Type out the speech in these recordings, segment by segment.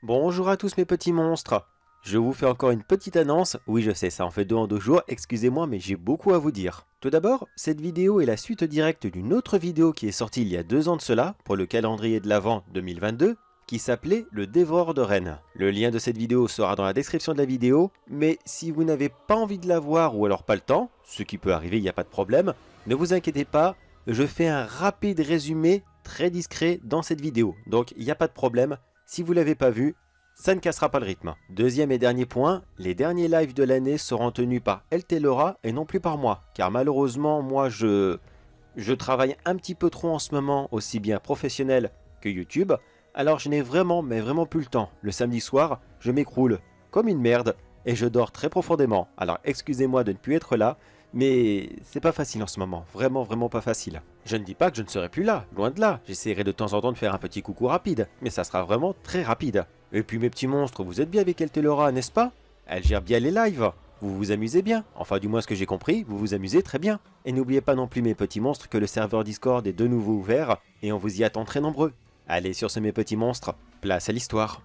Bonjour à tous mes petits monstres. Je vous fais encore une petite annonce. Oui, je sais, ça en fait 2 en 2 jours. Excusez-moi, mais j'ai beaucoup à vous dire. Tout d'abord, cette vidéo est la suite directe d'une autre vidéo qui est sortie il y a 2 ans de cela, pour le calendrier de l'Avent 2022, qui s'appelait Le Dévoreur de Rennes. Le lien de cette vidéo sera dans la description de la vidéo, mais si vous n'avez pas envie de la voir ou alors pas le temps, ce qui peut arriver, il n'y a pas de problème, ne vous inquiétez pas, je fais un rapide résumé très discret dans cette vidéo. Donc il n'y a pas de problème, si vous ne l'avez pas vu, ça ne cassera pas le rythme. Deuxième et dernier point, les derniers lives de l'année seront tenus par LT et non plus par moi. Car malheureusement, moi je travaille un petit peu trop en ce moment, aussi bien professionnel que YouTube. Alors je n'ai vraiment, mais vraiment plus le temps. Le samedi soir, je m'écroule comme une merde et je dors très profondément. Alors excusez-moi de ne plus être là, mais c'est pas facile en ce moment. Vraiment, vraiment pas facile. Je ne dis pas que je ne serai plus là, loin de là. J'essaierai de temps en temps de faire un petit coucou rapide, mais ça sera vraiment très rapide. Et puis mes petits monstres, vous êtes bien avec Eltelora, n'est-ce pas? Elle gère bien les lives. Vous vous amusez bien. Enfin du moins ce que j'ai compris, vous vous amusez très bien. Et n'oubliez pas non plus mes petits monstres que le serveur Discord est de nouveau ouvert et on vous y attend très nombreux. Allez sur ce mes petits monstres, place à l'histoire.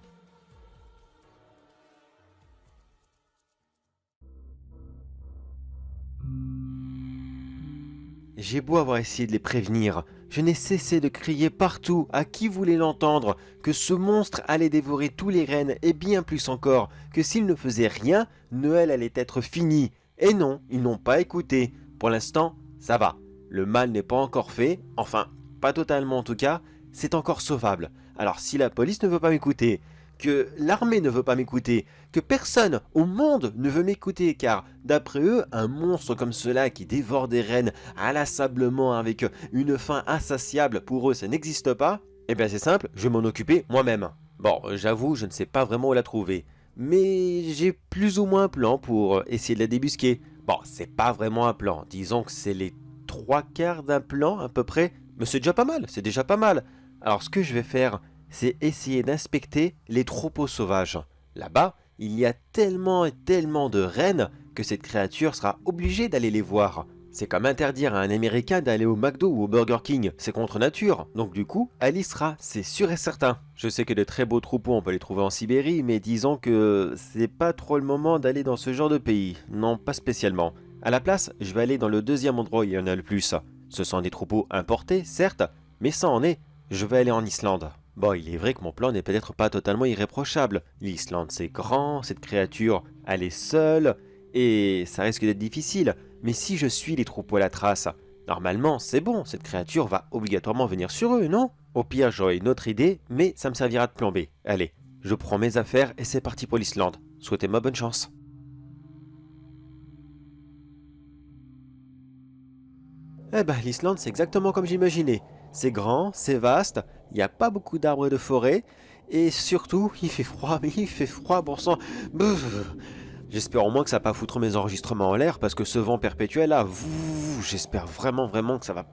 J'ai beau avoir essayé de les prévenir, je n'ai cessé de crier partout à qui voulait l'entendre que ce monstre allait dévorer tous les rennes et bien plus encore, que s'il ne faisait rien, Noël allait être fini. Et non, ils n'ont pas écouté. Pour l'instant, ça va. Le mal n'est pas encore fait, enfin, pas totalement en tout cas, c'est encore sauvable. Alors si la police ne veut pas m'écouter, que l'armée ne veut pas m'écouter, que personne au monde ne veut m'écouter, car d'après eux, un monstre comme cela qui dévore des rennes inlassablement avec une faim insatiable, pour eux ça n'existe pas, eh bien c'est simple, je vais m'en occuper moi-même. Bon, j'avoue, je ne sais pas vraiment où la trouver, mais j'ai plus ou moins un plan pour essayer de la débusquer. Bon, c'est pas vraiment un plan, disons que c'est les 3/4 d'un plan à peu près, mais c'est déjà pas mal, c'est déjà pas mal. Alors ce que je vais faire, c'est essayer d'inspecter les troupeaux sauvages. Là-bas, il y a tellement et tellement de rennes que cette créature sera obligée d'aller les voir. C'est comme interdire à un Américain d'aller au McDo ou au Burger King, c'est contre nature. Donc du coup, elle y sera, c'est sûr et certain. Je sais que de très beaux troupeaux, on peut les trouver en Sibérie, mais disons que c'est pas trop le moment d'aller dans ce genre de pays. Non, pas spécialement. À la place, je vais aller dans le deuxième endroit où il y en a le plus. Ce sont des troupeaux importés, certes, mais ça en est. Je vais aller en Islande. Bon, il est vrai que mon plan n'est peut-être pas totalement irréprochable. L'Islande c'est grand, cette créature, elle est seule, et ça risque d'être difficile. Mais si je suis les troupeaux à la trace, normalement c'est bon, cette créature va obligatoirement venir sur eux, non? Au pire j'aurai une autre idée, mais ça me servira de plan B. Allez, je prends mes affaires et c'est parti pour l'Islande. Souhaitez-moi bonne chance. Eh ben, l'Islande, c'est exactement comme j'imaginais. C'est grand, c'est vaste, il n'y a pas beaucoup d'arbres et de forêts, et surtout, il fait froid, mais il fait froid, bon sang. Brrr. J'espère au moins que ça va pas foutre mes enregistrements en l'air, parce que ce vent perpétuel là, j'espère vraiment, vraiment que ça va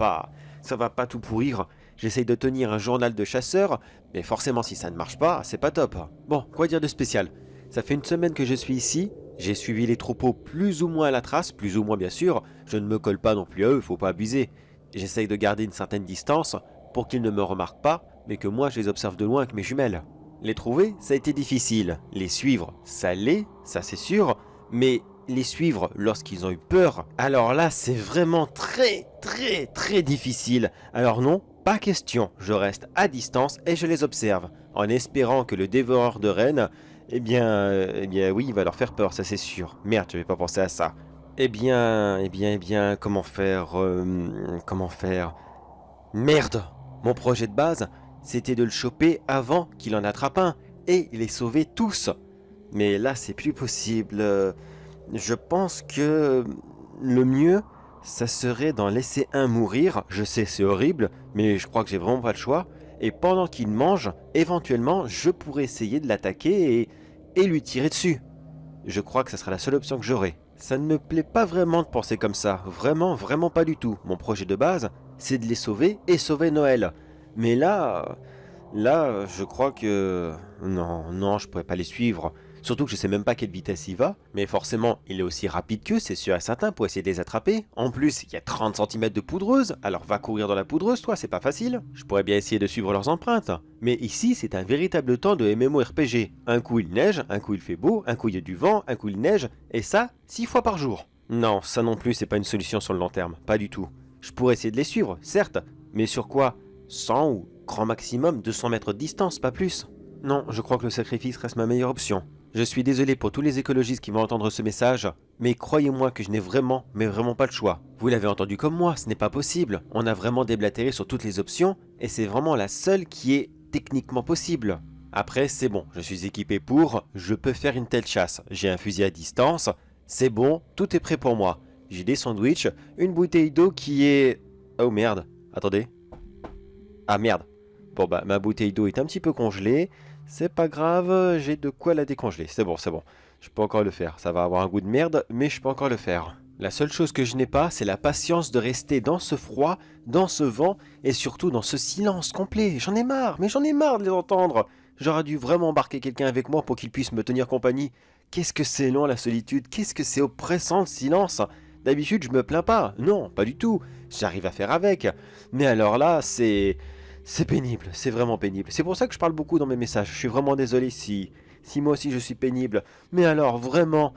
pas tout pourrir. J'essaye de tenir un journal de chasseur, mais forcément si ça ne marche pas, c'est pas top. Bon, quoi dire de spécial? Ça fait une semaine que je suis ici, j'ai suivi les troupeaux plus ou moins à la trace, plus ou moins bien sûr, je ne me colle pas non plus à eux, faut pas abuser. J'essaye de garder une certaine distance pour qu'ils ne me remarquent pas, mais que moi je les observe de loin avec mes jumelles. Les trouver, ça a été difficile. Les suivre, ça l'est, ça c'est sûr, mais les suivre lorsqu'ils ont eu peur, alors là c'est vraiment très très très difficile. Alors non, pas question, je reste à distance et je les observe, en espérant que le dévoreur de rennes, eh bien oui, il va leur faire peur, ça c'est sûr. Merde, je vais pas penser à ça. Comment faire, comment faire? Merde! Mon projet de base, c'était de le choper avant qu'il en attrape un, et les sauver tous. Mais là, c'est plus possible. Je pense que le mieux, ça serait d'en laisser un mourir. Je sais, c'est horrible, mais je crois que j'ai vraiment pas le choix. Et pendant qu'il mange, éventuellement, je pourrais essayer de l'attaquer et lui tirer dessus. Je crois que ce sera la seule option que j'aurai. Ça ne me plaît pas vraiment de penser comme ça, vraiment, vraiment pas du tout. Mon projet de base, c'est de les sauver et sauver Noël. Mais là, je crois que... Non, non, je pourrais pas les suivre. Surtout que je sais même pas quelle vitesse il va, mais forcément il est aussi rapide qu'eux, c'est sûr et certain, pour essayer de les attraper. En plus, il y a 30 centimètres de poudreuse, alors va courir dans la poudreuse toi, c'est pas facile. Je pourrais bien essayer de suivre leurs empreintes. Mais ici, c'est un véritable temps de MMORPG. Un coup il neige, un coup il fait beau, un coup il y a du vent, un coup il neige, et ça, 6 fois par jour. Non, ça non plus, c'est pas une solution sur le long terme, pas du tout. Je pourrais essayer de les suivre, certes, mais sur quoi 100 ou grand maximum 200 mètres de distance, pas plus. Non, je crois que le sacrifice reste ma meilleure option. Je suis désolé pour tous les écologistes qui vont entendre ce message, mais croyez-moi que je n'ai vraiment, mais vraiment pas le choix. Vous l'avez entendu comme moi, ce n'est pas possible. On a vraiment déblatéré sur toutes les options, et c'est vraiment la seule qui est techniquement possible. Après, c'est bon, je suis équipé pour, je peux faire une telle chasse. J'ai un fusil à distance, c'est bon, tout est prêt pour moi. J'ai des sandwichs, une bouteille d'eau qui est... Oh merde, attendez. Ah merde. Bon bah, ma bouteille d'eau est un petit peu congelée. C'est pas grave, j'ai de quoi la décongeler. C'est bon, c'est bon. Je peux encore le faire. Ça va avoir un goût de merde, mais je peux encore le faire. La seule chose que je n'ai pas, c'est la patience de rester dans ce froid, dans ce vent, et surtout dans ce silence complet. J'en ai marre, mais j'en ai marre de les entendre. J'aurais dû vraiment embarquer quelqu'un avec moi pour qu'il puisse me tenir compagnie. Qu'est-ce que c'est long la solitude, qu'est-ce que c'est oppressant le silence. D'habitude, je me plains pas. Non, pas du tout. J'arrive à faire avec. Mais alors là, c'est pénible, c'est vraiment pénible. C'est pour ça que je parle beaucoup dans mes messages. Je suis vraiment désolé si moi aussi je suis pénible. Mais alors vraiment,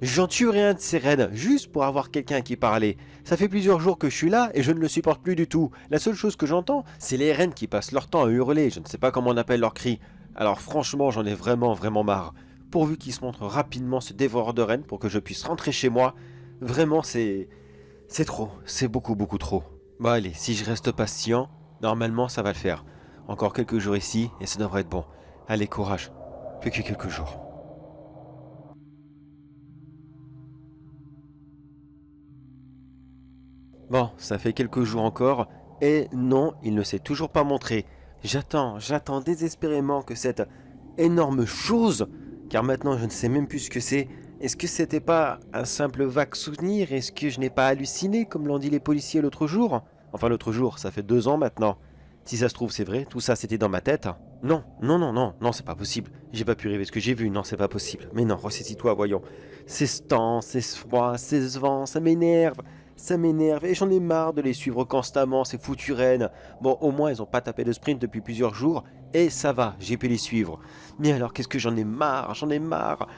j'en tuerai un de ces rennes juste pour avoir quelqu'un à qui parler. Ça fait plusieurs jours que je suis là et je ne le supporte plus du tout. La seule chose que j'entends, c'est les rennes qui passent leur temps à hurler. Je ne sais pas comment on appelle leurs cris. Alors franchement, j'en ai vraiment marre. Pourvu qu'ils se montrent rapidement ce dévoreur de rennes pour que je puisse rentrer chez moi. Vraiment, c'est trop. C'est beaucoup trop. Bon allez, si je reste patient, normalement ça va le faire. Encore quelques jours ici et ça devrait être bon. Allez, courage. Plus que quelques jours. Bon, ça fait quelques jours encore et non, il ne s'est toujours pas montré. J'attends désespérément que cette énorme chose, car maintenant je ne sais même plus ce que c'est. Est-ce que c'était pas un simple vague souvenir? Est-ce que je n'ai pas halluciné comme l'ont dit les policiers l'autre jour? Enfin l'autre jour, ça fait 2 ans maintenant. Si ça se trouve c'est vrai, tout ça c'était dans ma tête. Non, c'est pas possible. J'ai pas pu rêver ce que j'ai vu, non c'est pas possible. Mais non, ressaisis-toi, voyons. C'est ce temps, c'est ce froid, c'est ce vent, ça m'énerve. Ça m'énerve et j'en ai marre de les suivre constamment, ces foutues rennes. Bon, au moins, ils ont pas tapé de sprint depuis plusieurs jours et ça va, j'ai pu les suivre. Mais alors, qu'est-ce que j'en ai marre.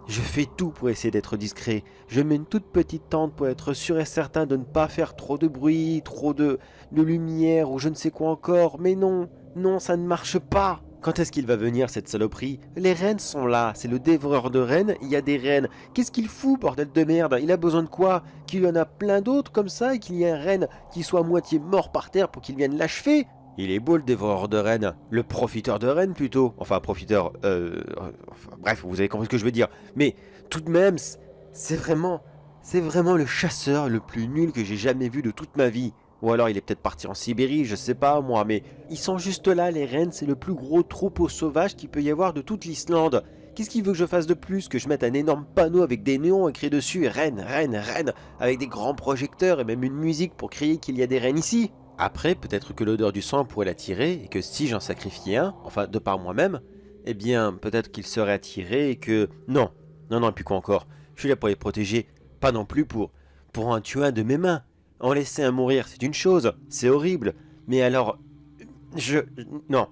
Je fais tout pour essayer d'être discret. Je mets une toute petite tente pour être sûr et certain de ne pas faire trop de bruit, trop de lumière ou je ne sais quoi encore. Mais non, ça ne marche pas. Quand est-ce qu'il va venir cette saloperie? Les rennes sont là, c'est le dévoreur de rennes, il y a des rennes. Qu'est-ce qu'il fout, bordel de merde? Il a besoin de quoi? Qu'il y en a plein d'autres comme ça et qu'il y ait un renne qui soit à moitié mort par terre pour qu'il vienne l'achever? Il est beau le dévoreur de rennes, le profiteur de rennes plutôt. Enfin, profiteur, bref, vous avez compris ce que je veux dire. Mais tout de même, c'est vraiment le chasseur le plus nul que j'ai jamais vu de toute ma vie. Ou alors il est peut-être parti en Sibérie, je sais pas moi, mais ils sont juste là, les rennes, c'est le plus gros troupeau sauvage qu'il peut y avoir de toute l'Islande. Qu'est-ce qu'il veut que je fasse de plus? Que je mette un énorme panneau avec des néons écrits dessus, rennes, avec des grands projecteurs et même une musique pour crier qu'il y a des rennes ici? Après, peut-être que l'odeur du sang pourrait l'attirer et que si j'en sacrifiais un, enfin de par moi-même, eh bien peut-être qu'il serait attiré et que... Non, et puis quoi encore? Je suis là pour les protéger, pas non plus pour en tuer un de mes mains. En laisser un mourir, c'est une chose, c'est horrible. Mais alors, je... Non,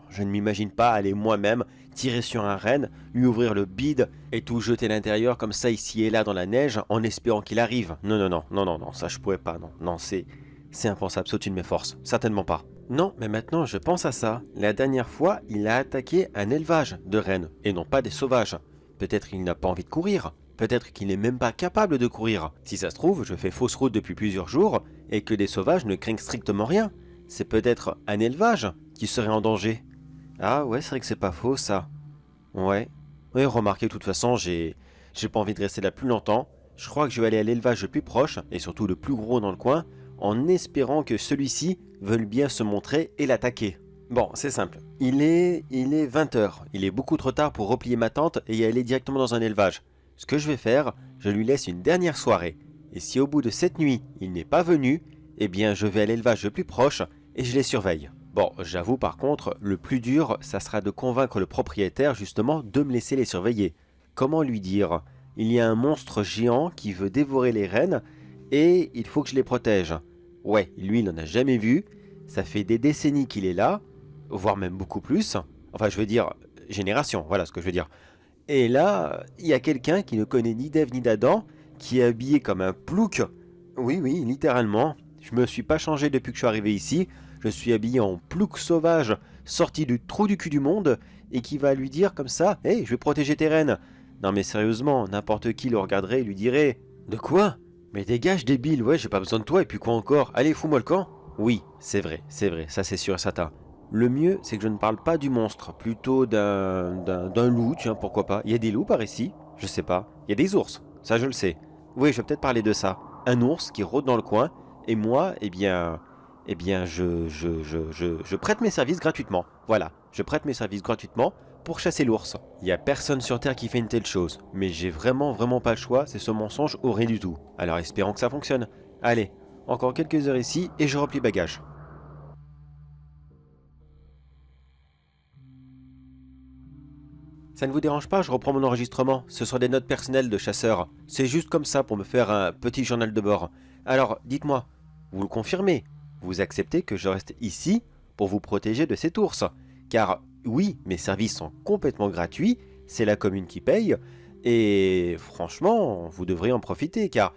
je ne m'imagine pas aller moi-même tirer sur un renne, lui ouvrir le bide et tout jeter à l'intérieur comme ça ici et là dans la neige en espérant qu'il arrive. Non, ça je pourrais pas, non, c'est impensable, c'est au-dessus de mes forces, certainement pas. Non, mais maintenant je pense à ça. La dernière fois, il a attaqué un élevage de rennes et non pas des sauvages. Peut-être qu'il n'a pas envie de courir. Peut-être qu'il n'est même pas capable de courir. Si ça se trouve, je fais fausse route depuis plusieurs jours et que des sauvages ne craignent strictement rien. C'est peut-être un élevage qui serait en danger. Ah ouais, c'est vrai que c'est pas faux ça. Ouais. Oui, remarquez, de toute façon, j'ai pas envie de rester là plus longtemps. Je crois que je vais aller à l'élevage le plus proche et surtout le plus gros dans le coin en espérant que celui-ci veuille bien se montrer et l'attaquer. Bon, c'est simple. Il est 20h. Il est beaucoup trop tard pour replier ma tente et y aller directement dans un élevage. Ce que je vais faire, je lui laisse une dernière soirée. Et si au bout de cette nuit, il n'est pas venu, eh bien je vais à l'élevage le plus proche et je les surveille. Bon, j'avoue par contre, le plus dur, ça sera de convaincre le propriétaire justement de me laisser les surveiller. Comment lui dire? Il y a un monstre géant qui veut dévorer les rennes et il faut que je les protège. Ouais, lui, il n'en a jamais vu. Ça fait des décennies qu'il est là, voire même beaucoup plus. Enfin, je veux dire, génération, voilà ce que je veux dire. Et là, il y a quelqu'un qui ne connaît ni d'Ève ni d'Adam, qui est habillé comme un plouc. Oui, oui, littéralement. Je me suis pas changé depuis que je suis arrivé ici. Je suis habillé en plouc sauvage, sorti du trou du cul du monde, et qui va lui dire comme ça: Hey, je vais protéger tes rennes. Non mais sérieusement, n'importe qui le regarderait et lui dirait: De quoi? Mais dégage débile, ouais, j'ai pas besoin de toi, et puis quoi encore? Allez, fous-moi le camp. Oui, c'est vrai, ça c'est sûr et certain. Le mieux, c'est que je ne parle pas du monstre, plutôt d'un loup, tiens, pourquoi pas. Il y a des loups par ici? Je sais pas. Il y a des ours, ça je le sais. Oui, je vais peut-être parler de ça. Un ours qui rôde dans le coin, et moi, je prête mes services gratuitement. Voilà, je prête mes services gratuitement pour chasser l'ours. Il y a personne sur Terre qui fait une telle chose, mais j'ai vraiment pas le choix, c'est ce mensonge ou rien du tout. Alors espérons que ça fonctionne. Allez, encore quelques heures ici et je replie bagages. Ça ne vous dérange pas, je reprends mon enregistrement. Ce sont des notes personnelles de chasseur. C'est juste comme ça pour me faire un petit journal de bord. Alors, dites-moi, vous le confirmez? Vous acceptez que je reste ici pour vous protéger de cet ours? Car oui, mes services sont complètement gratuits, c'est la commune qui paye, et franchement, vous devriez en profiter, car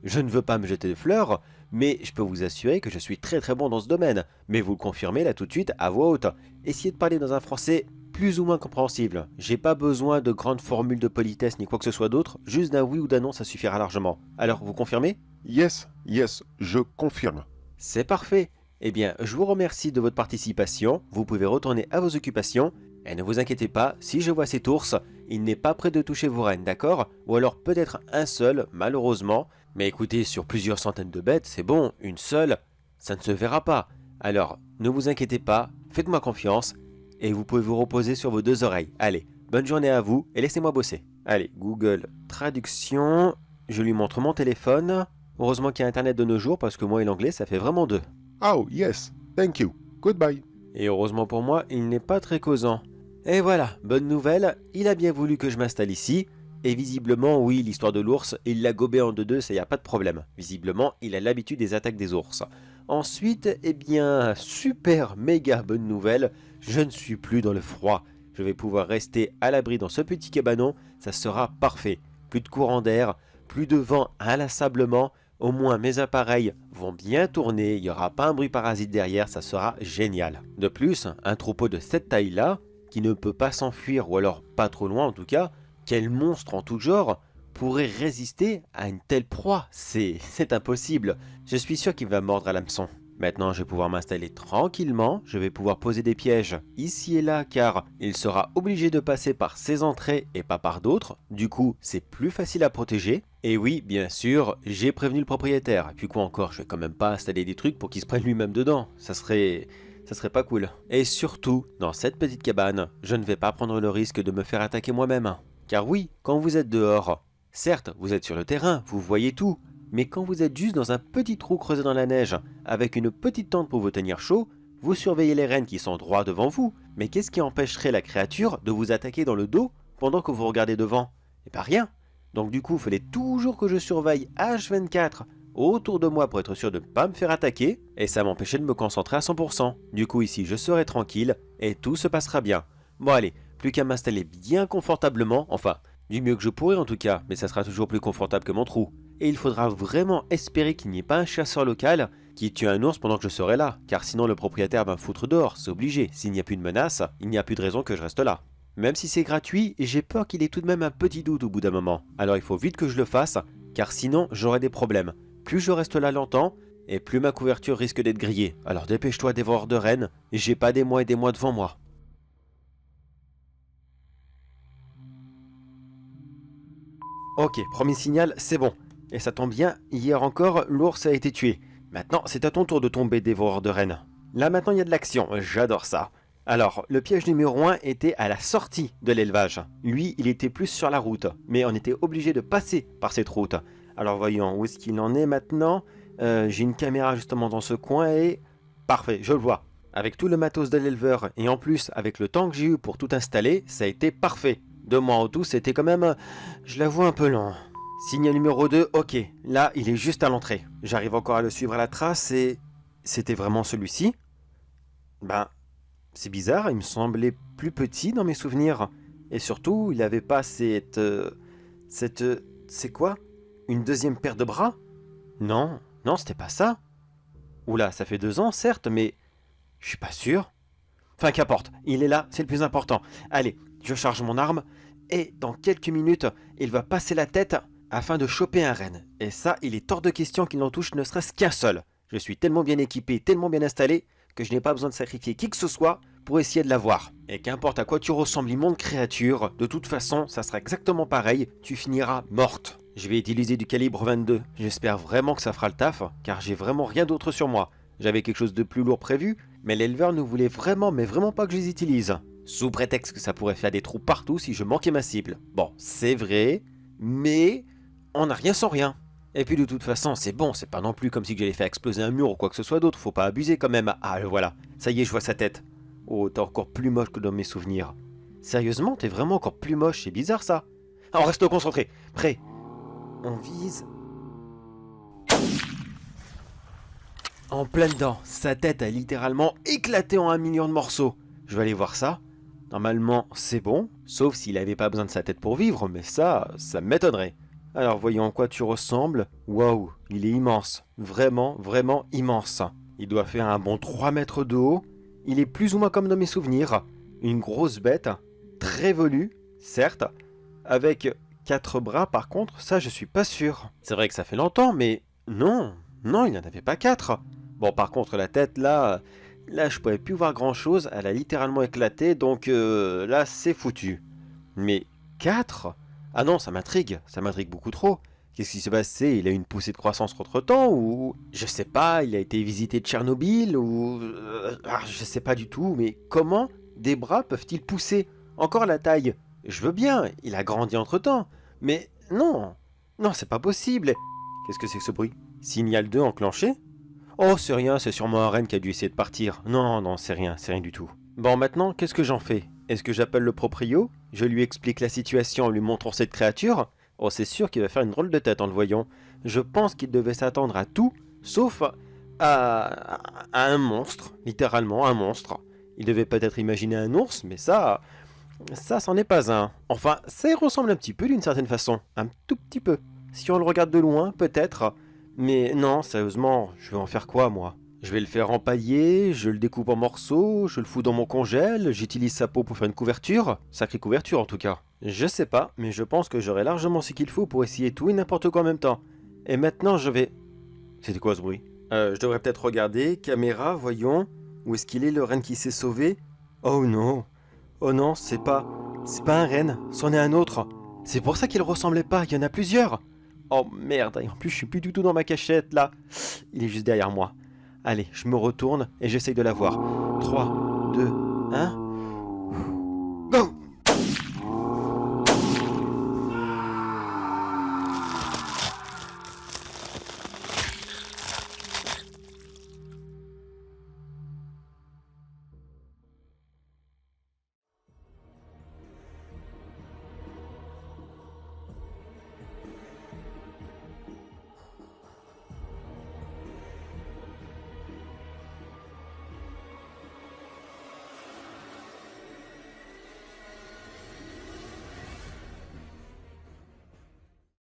je ne veux pas me jeter de fleurs, mais je peux vous assurer que je suis très bon dans ce domaine. Mais vous le confirmez là tout de suite à voix haute. Essayez de parler dans un français plus ou moins compréhensible. J'ai pas besoin de grandes formules de politesse ni quoi que ce soit d'autre, juste d'un oui ou d'un non ça suffira largement. Alors vous confirmez? Yes, yes, je confirme. C'est parfait. Eh bien, je vous remercie de votre participation, vous pouvez retourner à vos occupations, et ne vous inquiétez pas, si je vois cet ours, il n'est pas prêt de toucher vos rennes, d'accord? Ou alors peut-être un seul, malheureusement, mais écoutez, sur plusieurs centaines de bêtes, c'est bon, une seule, ça ne se verra pas. Alors, ne vous inquiétez pas, faites-moi confiance, et vous pouvez vous reposer sur vos deux oreilles. Allez, bonne journée à vous, et laissez-moi bosser. Allez, Google Traduction, je lui montre mon téléphone. Heureusement qu'il y a Internet de nos jours, parce que moi et l'anglais, ça fait vraiment deux. Oh, yes, thank you. Goodbye. Et heureusement pour moi, il n'est pas très causant. Et voilà, bonne nouvelle, il a bien voulu que je m'installe ici, et visiblement, oui, l'histoire de l'ours, il l'a gobé en deux, ça y a pas de problème. Visiblement, il a l'habitude des attaques des ours. Ensuite, eh bien, super méga bonne nouvelle, je ne suis plus dans le froid. Je vais pouvoir rester à l'abri dans ce petit cabanon, ça sera parfait. Plus de courant d'air, plus de vent inlassablement, au moins mes appareils vont bien tourner, il n'y aura pas un bruit parasite derrière, ça sera génial. De plus, un troupeau de cette taille-là, qui ne peut pas s'enfuir, ou alors pas trop loin en tout cas, quel monstre en tout genre pourrait résister à une telle proie? C'est impossible, je suis sûr qu'il va mordre à l'hameçon. Maintenant, je vais pouvoir m'installer tranquillement, je vais pouvoir poser des pièges ici et là car il sera obligé de passer par ces entrées et pas par d'autres. Du coup, c'est plus facile à protéger. Et oui, bien sûr, j'ai prévenu le propriétaire. Et puis quoi encore, je vais quand même pas installer des trucs pour qu'il se prenne lui-même dedans. Ça serait pas cool. Et surtout, dans cette petite cabane, je ne vais pas prendre le risque de me faire attaquer moi-même. Car oui, quand vous êtes dehors, certes, vous êtes sur le terrain, vous voyez tout. Mais quand vous êtes juste dans un petit trou creusé dans la neige, avec une petite tente pour vous tenir chaud, vous surveillez les rennes qui sont droits devant vous, mais qu'est-ce qui empêcherait la créature de vous attaquer dans le dos pendant que vous regardez devant? Eh pas rien. Donc du coup, il fallait toujours que je surveille H24 autour de moi pour être sûr de ne pas me faire attaquer, et ça m'empêchait de me concentrer à 100%. Du coup ici, je serai tranquille, et tout se passera bien. Bon allez, plus qu'à m'installer bien confortablement, enfin, du mieux que je pourrai en tout cas, mais ça sera toujours plus confortable que mon trou. Et il faudra vraiment espérer qu'il n'y ait pas un chasseur local qui tue un ours pendant que je serai là, car sinon le propriétaire va me foutre dehors, c'est obligé. S'il n'y a plus de menace, il n'y a plus de raison que je reste là. Même si c'est gratuit, j'ai peur qu'il ait tout de même un petit doute au bout d'un moment. Alors il faut vite que je le fasse, car sinon j'aurai des problèmes. Plus je reste là longtemps, et plus ma couverture risque d'être grillée. Alors dépêche-toi, dévoreur de rennes, j'ai pas des mois et des mois devant moi. Ok, premier signal, c'est bon. Et ça tombe bien, hier encore, l'ours a été tué. Maintenant, c'est à ton tour de tomber, dévoreur de rennes. Là maintenant, il y a de l'action, j'adore ça. Alors, le piège numéro 1 était à la sortie de l'élevage. Lui, il était plus sur la route, mais on était obligé de passer par cette route. Alors voyons, où est-ce qu'il en est maintenant? J'ai une caméra justement dans ce coin et... Parfait, je le vois. avec tout le matos de l'éleveur et en plus avec le temps que j'ai eu pour tout installer, ça a été parfait. 2 mois en tout, c'était quand même, je l'avoue, un peu lent. Signal numéro 2, ok, là il est juste à l'entrée. J'arrive encore à le suivre à la trace et... C'était vraiment celui-ci? Ben, c'est bizarre, il me semblait plus petit dans mes souvenirs. Et surtout, il avait pas cette... c'est quoi? Une deuxième paire de bras? Non, non, c'était pas ça. Oula, ça fait 2 ans, certes, mais... Je suis pas sûr. Enfin, qu'importe, il est là, c'est le plus important. Allez, je charge mon arme, et dans quelques minutes, il va passer la tête afin de choper un renne. Et ça, il est hors de question qu'il n'en touche ne serait-ce qu'un seul. Je suis tellement bien équipé, tellement bien installé, que je n'ai pas besoin de sacrifier qui que ce soit pour essayer de l'avoir. Et qu'importe à quoi tu ressembles, immonde créature, de toute façon, ça sera exactement pareil, tu finiras morte. Je vais utiliser du calibre 22, j'espère vraiment que ça fera le taf, car j'ai vraiment rien d'autre sur moi. J'avais quelque chose de plus lourd prévu, mais l'éleveur ne voulait vraiment, mais vraiment pas que je les utilise. Sous prétexte que ça pourrait faire des trous partout si je manquais ma cible. Bon, c'est vrai, mais on n'a rien sans rien. Et puis de toute façon, c'est bon, c'est pas non plus comme si j'allais faire exploser un mur ou quoi que ce soit d'autre, faut pas abuser quand même. Ah, le voilà, ça y est, je vois sa tête. Oh, t'es encore plus moche que dans mes souvenirs. Sérieusement, t'es vraiment encore plus moche, c'est bizarre ça. Ah, on reste concentré, prêt. On vise... En plein dedans, sa tête a littéralement éclaté en 1 million de morceaux. Je vais aller voir ça. Normalement, c'est bon, sauf s'il avait pas besoin de sa tête pour vivre, mais ça m'étonnerait. Alors voyons en quoi tu ressembles. Waouh, il est immense. Vraiment, vraiment immense. Il doit faire un bon 3 mètres de haut. Il est plus ou moins comme dans mes souvenirs. Une grosse bête, très velue, certes, avec 4 bras par contre, ça je suis pas sûr. C'est vrai que ça fait longtemps, mais non, non, il n'en avait pas 4. Bon, par contre, la tête, là je pouvais plus voir grand-chose, elle a littéralement éclaté, donc là, c'est foutu. Mais 4? Ah non, ça m'intrigue beaucoup trop. Qu'est-ce qui s'est passé? Il a eu une poussée de croissance entre-temps, ou... Je sais pas, il a été visité Tchernobyl, ou... je sais pas du tout, mais comment des bras peuvent-ils pousser? Encore la taille. Je veux bien, il a grandi entre-temps, mais non, non, c'est pas possible. Qu'est-ce que c'est que ce bruit? Signal 2 enclenché? Oh, c'est rien, c'est sûrement un renne qui a dû essayer de partir. Non, non, c'est rien du tout. Bon, maintenant, qu'est-ce que j'en fais? Est-ce que j'appelle le proprio? Je lui explique la situation en lui montrant cette créature? Oh, c'est sûr qu'il va faire une drôle de tête en le voyant. Je pense qu'il devait s'attendre à tout, sauf à un monstre, littéralement un monstre. Il devait peut-être imaginer un ours, mais ça c'en est pas un. Enfin, ça y ressemble un petit peu d'une certaine façon, un tout petit peu. Si on le regarde de loin, peut-être... Mais non, sérieusement, je vais en faire quoi, moi? Je vais le faire empailler, je le découpe en morceaux, je le fous dans mon congèle, j'utilise sa peau pour faire une couverture. Sacrée couverture, en tout cas. Je sais pas, mais je pense que j'aurai largement ce qu'il faut pour essayer tout et n'importe quoi en même temps. Et maintenant, je vais... C'était quoi ce bruit? Je devrais peut-être regarder, caméra, voyons. Où est-ce qu'il est, le renne qui s'est sauvé? Oh non. Oh non, c'est pas un renne, c'en est un autre. C'est pour ça qu'il ressemblait pas, il y en a plusieurs. Oh merde, et en plus je suis plus du tout dans ma cachette là. Il est juste derrière moi. Allez, je me retourne et j'essaye de la voir. 3,